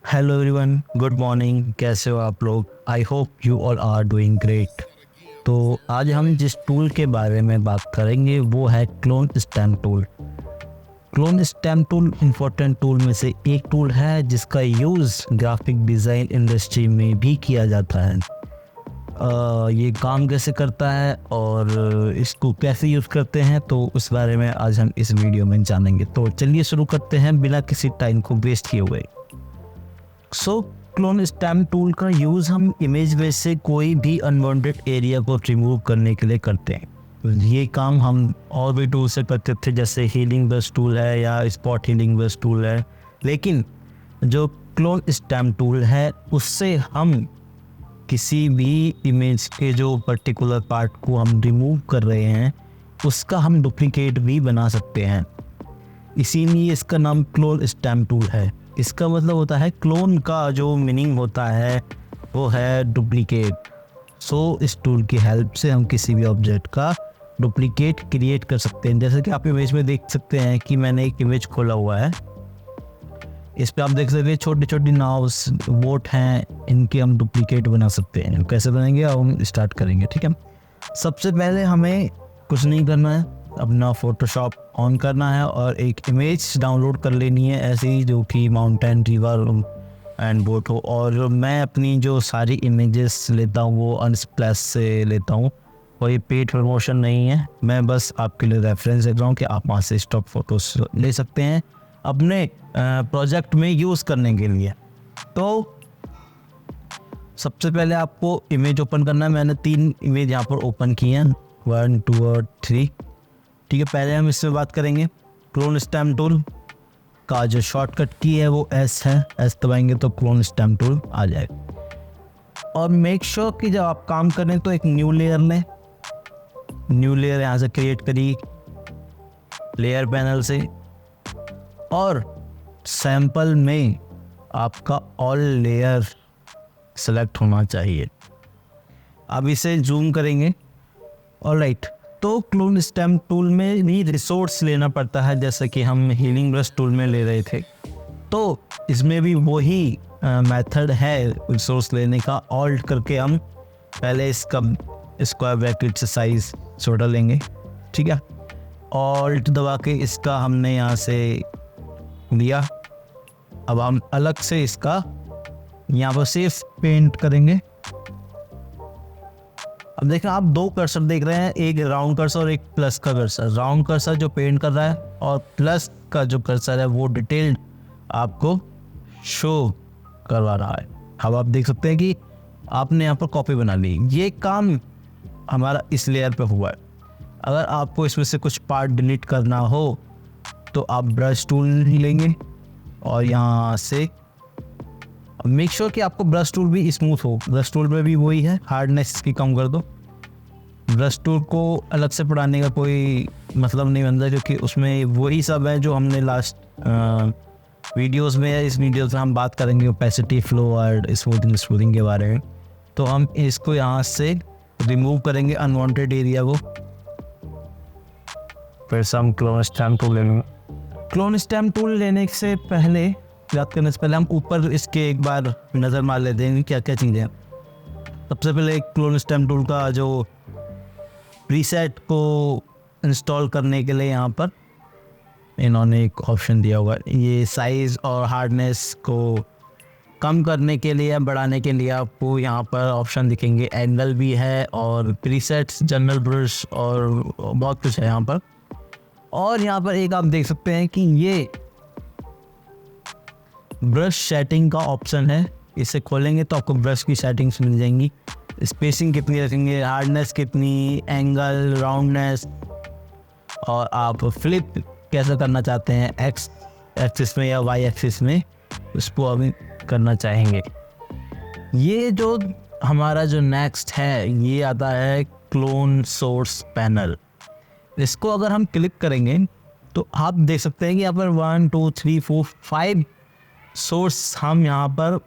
Hello everyone, good morning. कैसे हो आप लोग? I hope you all are doing great. तो आज हम जिस टूल के बारे में बात करेंगे वो है clone stamp tool. Clone stamp tool important tool में से एक टूल है जिसका यूज़ ग्राफिक डिज़ाइन इंडस्ट्री में भी किया जाता है। ये काम कैसे करता है और इसको कैसे यूज़ करते हैं तो उस बारे में आज हम इस वीडियो में जानेंगे। तो चलिए शुरू करते हैं बिना किसी टाइम को वेस्ट किए हुए। क्लोन स्टैम्प टूल का यूज़ हम इमेज में से कोई भी अनवांटेड एरिया को रिमूव करने के लिए करते हैं। ये काम हम और भी टूल से करते थे, जैसे हीलिंग ब्रश टूल है या स्पॉट हीलिंग ब्रश टूल है। लेकिन जो क्लोन स्टैम्प टूल है उससे हम किसी भी इमेज के जो पर्टिकुलर पार्ट को हम रिमूव कर रहे हैं उसका हम डुप्लीकेट भी बना सकते हैं। इसीलिए इसका नाम क्लोन स्टैम्प टूल है। इसका मतलब होता है, क्लोन का जो मीनिंग होता है वो है डुप्लीकेट। इस टूल की हेल्प से हम किसी भी ऑब्जेक्ट का डुप्लीकेट क्रिएट कर सकते हैं। जैसे कि आप इमेज में देख सकते हैं कि मैंने एक इमेज खोला हुआ है। इस पे आप देख सकते हैं छोटी छोटी नाव्स, बोट हैं, इनके हम डुप्लीकेट बना सकते हैं। कैसे बनेंगे अब हम स्टार्ट करेंगे, ठीक है। सबसे पहले हमें कुछ नहीं करना है, अपना फोटोशॉप ऑन करना है और एक इमेज डाउनलोड कर लेनी है ऐसी जो कि माउंटेन, रिवर एंड बोट हो। और मैं अपनी जो सारी इमेजेस लेता हूँ वो अनस्प्लैश से लेता हूँ, और ये पेड प्रमोशन नहीं है। मैं बस आपके लिए रेफरेंस दे रहा हूँ कि आप वहाँ से स्टॉक फ़ोटोज़ ले सकते हैं अपने प्रोजेक्ट में यूज़ करने के लिए। तो सबसे पहले आपको इमेज ओपन करना है। मैंने 3 इमेज यहाँ पर ओपन की हैं, 1, 2 और 3, ठीक है। पहले हम इसमें बात करेंगे क्लोन स्टैम्प टूल का जो शॉर्टकट की है वो एस है। एस दबाएंगे तो क्लोन स्टैम्प टूल आ जाएगा। और मेक श्योर कि जब आप काम करें तो एक न्यू लेयर लें। न्यू लेयर यहाँ से क्रिएट करिए लेयर पैनल से, और सैंपल में आपका ऑल लेयर सेलेक्ट होना चाहिए। अब इसे जूम करेंगे। ऑलराइट, तो क्लोन स्टैम्प टूल में भी रिसोर्स लेना पड़ता है, जैसे कि हम हीलिंग ब्रश टूल में ले रहे थे। तो इसमें भी वही मेथड है रिसोर्स लेने का। ऑल्ट करके हम पहले इसका स्क्वायर ब्रैकेट से साइज छोटा लेंगे, ठीक है। ऑल्ट दबा के इसका हमने यहाँ से लिया। अब हम अलग से इसका यहाँ पर सिर्फ पेंट करेंगे। अब देखें, आप 2 कर्सर देख रहे हैं, एक राउंड कर्सर और एक प्लस का कर्सर। राउंड कर्सर जो पेंट कर रहा है और प्लस का जो कर्सर है वो डिटेल्ड आपको शो करवा रहा है। अब आप देख सकते हैं कि आपने यहाँ पर कॉपी बना ली। ये काम हमारा इस लेयर पे हुआ है। अगर आपको इसमें से कुछ पार्ट डिलीट करना हो तो आप ब्रश टूल लेंगे और यहाँ से मेक श्योर कि आपको ब्रश टूल भी स्मूथ हो। ब्रश टूल में भी वही है, हार्डनेस इसकी कम कर दो। ब्रश टूल को अलग से पढ़ाने का कोई मतलब नहीं बनता, क्योंकि उसमें वही सब है जो हमने लास्ट वीडियोस में है। इस वीडियोस में हम बात करेंगे ओपेसिटी, फ्लो और स्मूथिंग के बारे में। तो हम इसको यहाँ से रिमूव करेंगे अनवांटेड एरिया को। फिर से हम क्लोन स्टैम्प टूल लेंगे। क्लोन स्टैम्प टूल लेने से पहले, याद करने से पहले, हम ऊपर इसके एक बार नज़र मार लेते हैं क्या क्या चीज़ें हैं। सबसे पहले क्लोन स्टैम्प टूल का जो प्रीसेट को इंस्टॉल करने के लिए यहाँ पर इन्होंने एक ऑप्शन दिया हुआ है। ये साइज़ और हार्डनेस को कम करने के लिए, बढ़ाने के लिए आपको यहाँ पर ऑप्शन दिखेंगे। एंगल भी है और प्रीसेट्स, जनरल ब्रश और बहुत कुछ है यहाँ पर। और यहाँ पर एक आप देख सकते हैं कि ये ब्रश सेटिंग का ऑप्शन है। इसे खोलेंगे तो आपको ब्रश की सेटिंग्स मिल जाएंगी। स्पेसिंग कितनी रखेंगे, हार्डनेस कितनी, एंगल, राउंडनेस, और आप फ्लिप कैसे करना चाहते हैं, एक्स एक्सिस में या वाई एक्सिस में, उसको अभी करना चाहेंगे। ये जो हमारा जो नेक्स्ट है ये आता है क्लोन सोर्स पैनल। इसको अगर हम क्लिक करेंगे तो आप देख सकते हैं कि यहाँ पर 1, 2, 3, 4, 5 सोर्स हम यहाँ पर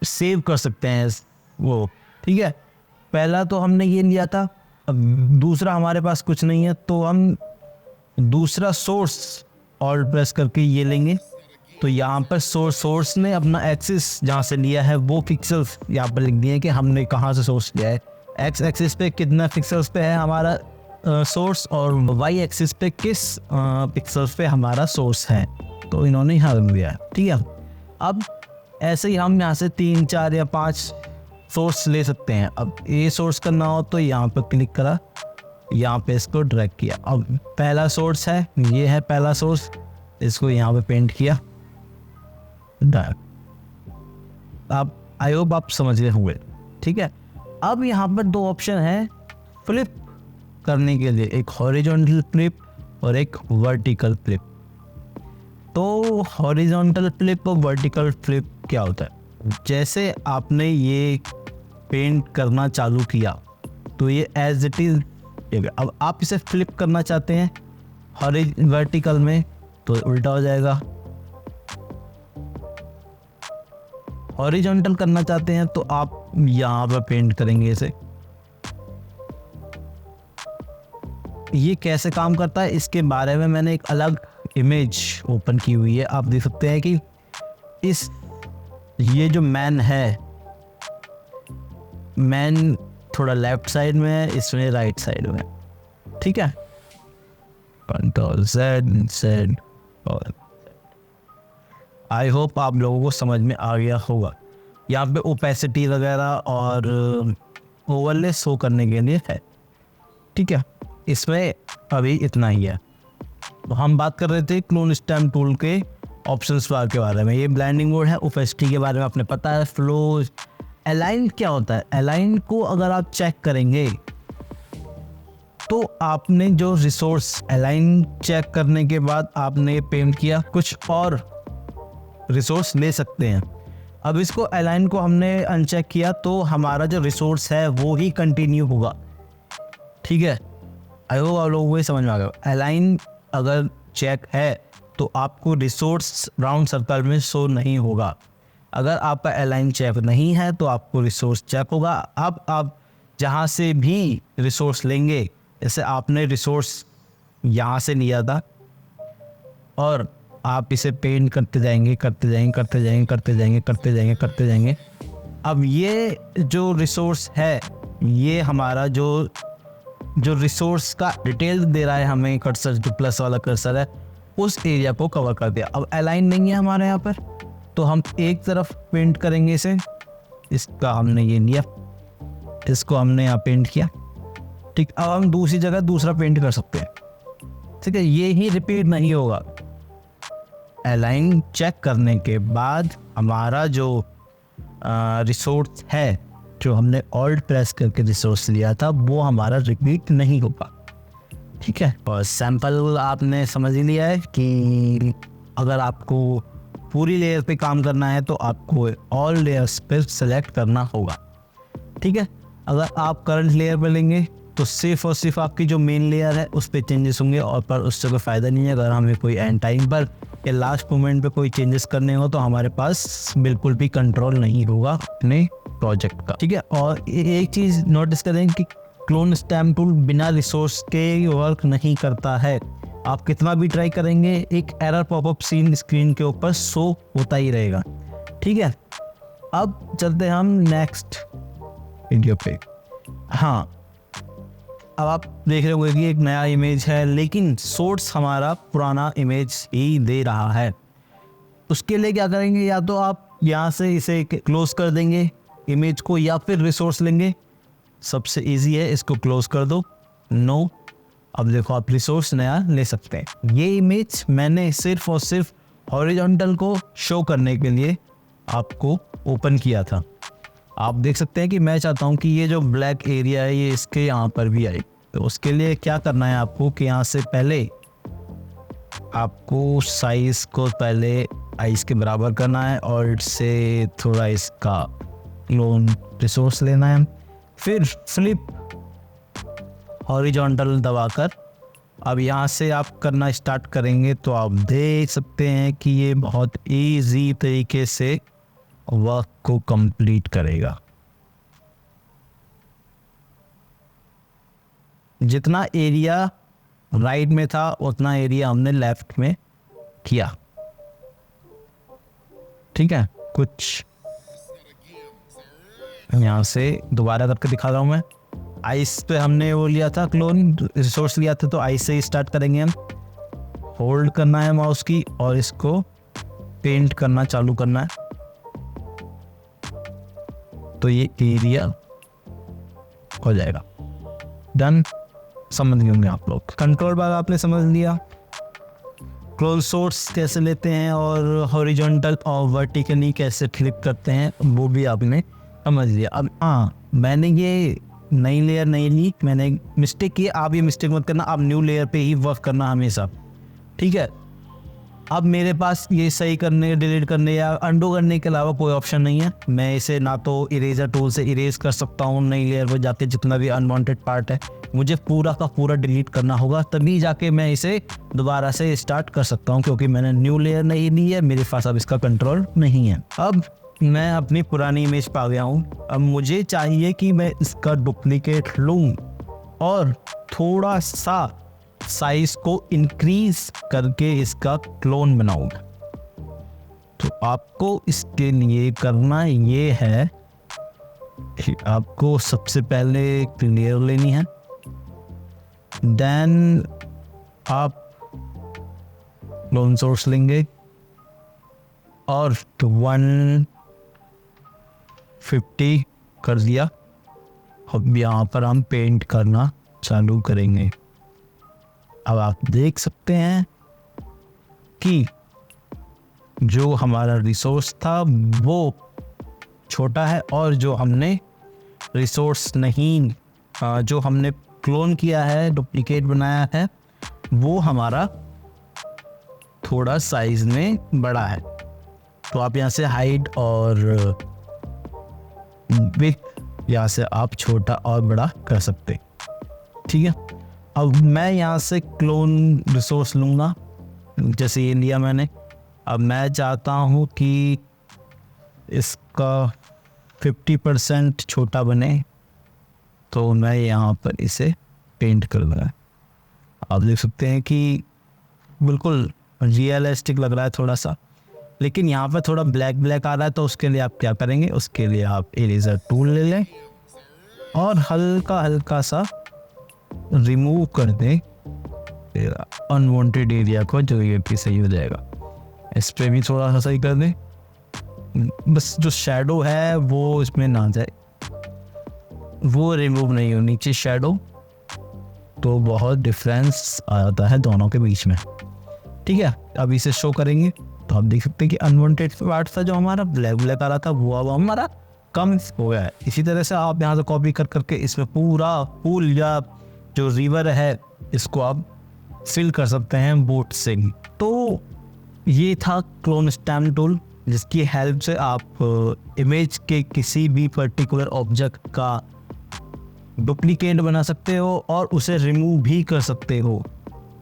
सेव कर सकते हैं वो, ठीक है। पहला तो हमने ये लिया था, अब दूसरा हमारे पास कुछ नहीं है तो हम दूसरा सोर्स ऑल्ट प्रेस करके ये लेंगे तो यहाँ पर सोर्स ने अपना एक्सिस जहाँ से लिया है वो पिक्सल्स यहाँ पर लिख दिए कि हमने कहाँ से सोर्स लिया है। एक्स एक्सिस पे कितना पिक्सल्स पे है हमारा सोर्स और वाई एक्सिस पे किस पिक्सल्स पे हमारा सोर्स है, तो इन्होंने यहाँ रख दिया है। ठीक है, अब ऐसे ही हम यहाँ से 3, 4 या 5 सोर्स ले सकते हैं। अब ये सोर्स करना हो तो यहाँ पर क्लिक करा, यहाँ पे इसको ड्रैग किया। अब पहला सोर्स है, ये है पहला सोर्स, इसको यहाँ पे पेंट किया। अब आई होप आप समझ गए होंगे। ठीक है, अब यहाँ पर 2 ऑप्शन है फ्लिप करने के लिए, एक हॉरिजॉन्टल फ्लिप और एक वर्टिकल फ्लिप। तो हॉरिजॉन्टल फ्लिप और वर्टिकल फ्लिप क्या होता है? जैसे आपने ये पेंट करना चालू किया तो ये एज इट इज, अब आप इसे फ्लिप करना चाहते हैं वर्टिकल में तो उल्टा हो जाएगा, हॉरिजॉन्टल करना चाहते हैं तो आप यहाँ पर पेंट करेंगे इसे। ये कैसे काम करता है इसके बारे में मैंने एक अलग इमेज ओपन की हुई है। आप देख सकते हैं कि ये जो मैन है, मैन थोड़ा लेफ्ट साइड में है, इसमें राइट साइड में। ठीक है, कंट्रोल Z और आई होप आप लोगों को समझ में आ गया होगा। यहाँ पे ओपेसिटी वगैरह और ओवरले शो करने के लिए है। ठीक है, इसमें अभी इतना ही है। तो हम बात कर रहे थे क्लोन स्टैम्प टूल के ऑप्शंस बार के बारे में। ये ब्लेंडिंग मोड है, ओपेसिटी के बारे में आपने पता है, फ्लो, अलाइन क्या होता है। अलाइन को अगर आप चेक करेंगे तो आपने जो रिसोर्स अलाइन चेक करने के बाद आपने पेंट किया, कुछ और रिसोर्स ले सकते हैं। अब इसको अलाइन को हमने अनचेक किया तो हमारा जो रिसोर्स है वो ही कंटिन्यू होगा। ठीक है, आई होप आप लोगों को समझ में आ गया। अलाइन अगर चेक है तो आपको रिसोर्स राउंड सर्कल में शो नहीं होगा। अगर आपका अलाइन चेक नहीं है तो आपको रिसोर्स चेक होगा। अब आप जहाँ से भी रिसोर्स लेंगे, जैसे आपने रिसोर्स यहाँ से लिया था और आप इसे पेंट करते जाएंगे, करते जाएंगे, करते जाएंगे, करते जाएंगे, करते जाएंगे, करते जाएंगे। अब ये जो रिसोर्स है, ये हमारा जो रिसोर्स का डिटेल दे रहा है हमें कर्सर, जो प्लस वाला कर्सर है, उस एरिया को कवर कर दिया। अब अलाइन नहीं है हमारे यहाँ पर तो हम एक तरफ पेंट करेंगे इसे, इसका हमने ये लिया, इसको हमने यहाँ पेंट किया। ठीक, अब हम दूसरी जगह दूसरा पेंट कर सकते हैं। ठीक है, ये ही रिपीट नहीं होगा। अलाइन चेक करने के बाद हमारा जो रिसोर्स है, जो हमने ऑल्ट प्रेस करके रिसोर्स लिया था, वो हमारा रिपीट नहीं होगा। ठीक है, और सैंपल आपने समझ ही लिया है कि अगर आपको पूरी लेयर पे काम करना है तो आपको ऑल लेयर्स पे सेलेक्ट करना होगा। ठीक है, अगर आप करंट लेयर पे लेंगे तो सिर्फ और सिर्फ आपकी जो मेन लेयर है उस पर चेंजेस होंगे और पर उससे कोई फ़ायदा नहीं है। अगर हमें कोई एंड टाइम पर या लास्ट मोमेंट पे कोई चेंजेस करने हो तो हमारे पास बिल्कुल भी कंट्रोल नहीं होगा अपने प्रोजेक्ट का। ठीक है, और एक चीज़ नोटिस करें कि क्लोन स्टैम्प टूल बिना रिसोर्स के वर्क नहीं करता है। आप कितना भी ट्राई करेंगे, एक एरर पॉपअप सीन स्क्रीन के ऊपर शो होता ही रहेगा। ठीक है, अब चलते हम नेक्स्ट वीडियो पे। हाँ, अब आप देख रहे होंगे कि एक नया इमेज है लेकिन सोर्स हमारा पुराना इमेज ही दे रहा है। उसके लिए क्या करेंगे, या तो आप यहाँ से इसे क्लोज कर देंगे इमेज को, या फिर रिसोर्स लेंगे। सबसे इजी है, इसको क्लोज कर दो, नो। अब देखो आप रिसोर्स नया ले सकते हैं। ये इमेज मैंने सिर्फ और सिर्फ हॉरिजॉन्टल को शो करने के लिए आपको ओपन किया था। आप देख सकते हैं कि मैं चाहता हूं कि ये जो ब्लैक एरिया है ये इसके यहाँ पर भी आए। तो उसके लिए क्या करना है आपको कि यहाँ से पहले आपको साइज को पहले आइस के बराबर करना है और से थोड़ा इसका क्लोन रिसोर्स लेना है, फिर फ्लिप हॉरिजॉन्टल दबाकर अब यहाँ से आप करना स्टार्ट करेंगे तो आप देख सकते हैं कि ये बहुत इजी तरीके से वर्क को कंप्लीट करेगा। जितना एरिया राइट में था उतना एरिया हमने लेफ्ट में किया। ठीक है, कुछ यहाँ से दोबारा करके दिखा रहा हूँ मैं। आइस पे हमने वो लिया था, क्लोन रिसोर्स लिया था, तो आइस से ही स्टार्ट करेंगे हम। होल्ड करना है माउस की और इसको पेंट करना चालू करना है, तो ये एरिया हो जाएगा। डन, समझ गए होंगे आप लोग। कंट्रोल बार आपने समझ लिया, क्लोन सोर्स कैसे लेते हैं और हॉरिजॉन्टल और वर्टिकली कैसे फ्लिप करते हैं वो भी आपने समझ लिया। अब हाँ, मैंने ये नई लेयर नहीं ली, मैंने मिस्टेक की। आप ये मिस्टेक मत करना, आप न्यू लेयर पे ही वर्क करना हमेशा, ठीक है। अब मेरे पास ये सही करने, डिलीट करने या अंडू करने के अलावा कोई ऑप्शन नहीं है। मैं इसे ना तो इरेजर टूल से इरेज कर सकता हूँ नई लेयर पर जाके, जितना भी अनवांटेड पार्ट है मुझे पूरा का पूरा डिलीट करना होगा, तभी जाके मैं इसे दोबारा से स्टार्ट कर सकता हूँ, क्योंकि मैंने न्यू लेयर नहीं ली है, मेरे पास अब इसका कंट्रोल नहीं है। अब मैं अपनी पुरानी इमेज पे आ गया हूँ। अब मुझे चाहिए कि मैं इसका डुप्लीकेट लूँ और थोड़ा सा साइज को इंक्रीज करके इसका क्लोन बनाऊं। तो आपको इसके लिए करना ये है कि आपको सबसे पहले लेयर लेनी है, देन आप क्लोन सोर्स लेंगे और 150 कर दिया। अब यहाँ पर हम पेंट करना चालू करेंगे। अब आप देख सकते हैं कि जो हमारा रिसोर्स था वो छोटा है और जो हमने रिसोर्स नहीं, जो हमने क्लोन किया है, डुप्लीकेट बनाया है, वो हमारा थोड़ा साइज में बड़ा है। तो आप यहाँ से हाइट और विड्थ यहाँ से आप छोटा और बड़ा कर सकते, ठीक है। अब मैं यहाँ से क्लोन रिसोर्स लूँगा, जैसे ये लिया मैंने। अब मैं चाहता हूँ कि इसका 50% छोटा बने, तो मैं यहाँ पर इसे पेंट कर दूँगा। आप देख सकते हैं कि बिल्कुल रियलिस्टिक लग रहा है थोड़ा सा, लेकिन यहाँ पर थोड़ा ब्लैक ब्लैक आ रहा है। तो उसके लिए आप क्या करेंगे, उसके लिए आप इरेजर टूल ले लें और हल्का हल्का सा रिमूव कर दें अनवांटेड एरिया को, जो ये भी सही हो जाएगा। इस पे भी थोड़ा सा सही कर दें, बस जो शैडो है वो इसमें ना जाए, वो रिमूव नहीं हो, नीचे शैडो, तो बहुत डिफरेंस आ जाता है दोनों के बीच में, ठीक है। अब इसे शो करेंगे तो आप देख सकते हैं कि अनवांटेड पार्ट था जो हमारा ब्लैक ब्लैक आ रहा था, वो अब हमारा कम हो गया है। इसी तरह से आप यहाँ से कॉपी कर करके इसमें पूरा पूल या जो रिवर है इसको आप फिल कर सकते हैं बोट से। तो ये था क्लोन स्टैम्प टूल, जिसकी हेल्प से आप इमेज के किसी भी पर्टिकुलर ऑब्जेक्ट का डुप्लीकेट बना सकते हो और उसे रिमूव भी कर सकते हो,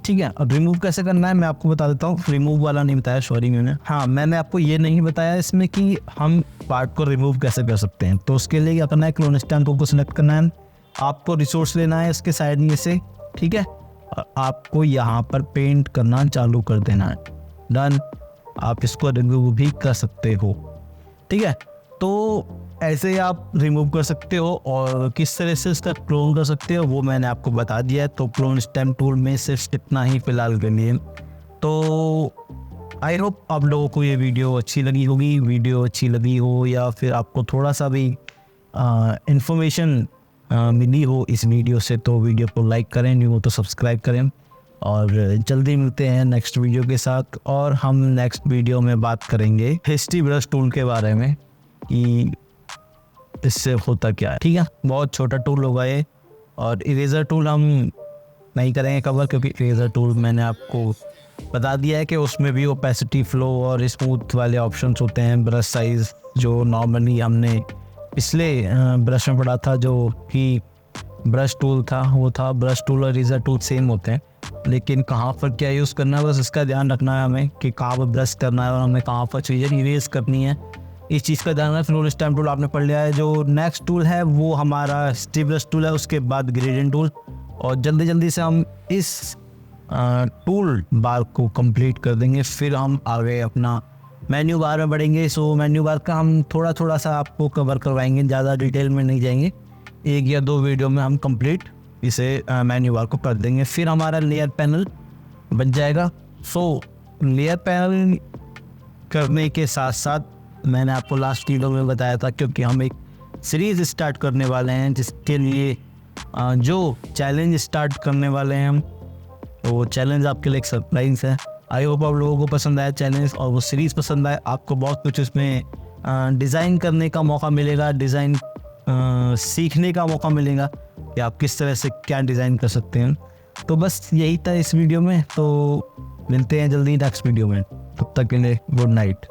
ठीक है। अब रिमूव कैसे करना है मैं आपको बता देता हूँ। रिमूव वाला नहीं बताया, सॉरी मैंने आपको ये नहीं बताया इसमें कि हम पार्ट को रिमूव कैसे कर सकते हैं। तो उसके लिए क्या करना है, क्लोन स्टैम्प टूल को सिलेक्ट करना है, आपको रिसोर्स लेना है इसके साइड में से, ठीक है, और आपको यहाँ पर पेंट करना चालू कर देना है। डन, आप इसको रिमूव भी कर सकते हो, ठीक है। तो ऐसे ही आप रिमूव कर सकते हो और किस तरह से इसका क्लोन कर सकते हो वो मैंने आपको बता दिया है। तो क्लोन स्टैम्प टूल में सिर्फ इतना ही फिलहाल के लिए। तो आई होप आप लोगों को ये वीडियो अच्छी लगी होगी। वीडियो अच्छी लगी हो या फिर आपको थोड़ा सा भी इंफॉर्मेशन मिली हो इस वीडियो से, तो वीडियो को लाइक करें, नहीं हो तो सब्सक्राइब करें। और जल्दी मिलते हैं नेक्स्ट वीडियो के साथ, और हम नेक्स्ट वीडियो में बात करेंगे हिस्ट्री ब्रश टूल के बारे में कि इससे होता क्या है, ठीक है। बहुत छोटा टूल होगा ये, और इरेजर टूल हम नहीं करेंगे कवर, क्योंकि इरेजर टूल मैंने आपको बता दिया है कि उसमें भी ओपेसिटी, फ्लो और स्मूथ वाले ऑप्शंस होते हैं। ब्रश साइज जो नॉर्मली हमने पिछले ब्रश में पढ़ा था, जो कि ब्रश टूल था, वो था ब्रश टूल और इरेजर टूल सेम होते हैं, लेकिन कहाँ पर क्या यूज़ करना है बस इसका ध्यान रखना है हमें कि कहाँ पर ब्रश करना है और हमें कहाँ पर चीज़ें इरेज करनी है, इस चीज़ का ध्यान रखना। क्लोन स्टैम्प टूल आपने पढ़ लिया है। जो नेक्स्ट टूल है वो हमारा हिस्ट्री ब्रश टूल है, उसके बाद ग्रेडियंट टूल, और जल्दी जल्दी से हम इस टूल बार को कंप्लीट कर देंगे। फिर हम आगे अपना मेन्यू बार में बढ़ेंगे। सो मेन्यू बार का हम थोड़ा थोड़ा सा आपको कवर करवाएंगे, ज़्यादा डिटेल में नहीं जाएंगे। 1 या 2 वीडियो में हम कंप्लीट इसे मेन्यू बार को कर देंगे। फिर हमारा लेयर पैनल बन जाएगा। सो लेयर पैनल करने के साथ साथ मैंने आपको लास्ट वीडियो में बताया था, क्योंकि हम एक सीरीज़ स्टार्ट करने वाले हैं जिसके लिए जो चैलेंज स्टार्ट करने वाले हैं हम, तो वो चैलेंज आपके लिए एक सरप्राइज है। आई होप आप लोगों को पसंद आया चैलेंज और वो सीरीज़ पसंद आए। आपको बहुत कुछ उसमें डिज़ाइन करने का मौका मिलेगा, डिज़ाइन सीखने का मौका मिलेगा कि आप किस तरह से क्या डिज़ाइन कर सकते हैं। तो बस यही था इस वीडियो में। तो मिलते हैं जल्दी नेक्स्ट वीडियो में, तब तक के लिए गुड नाइट।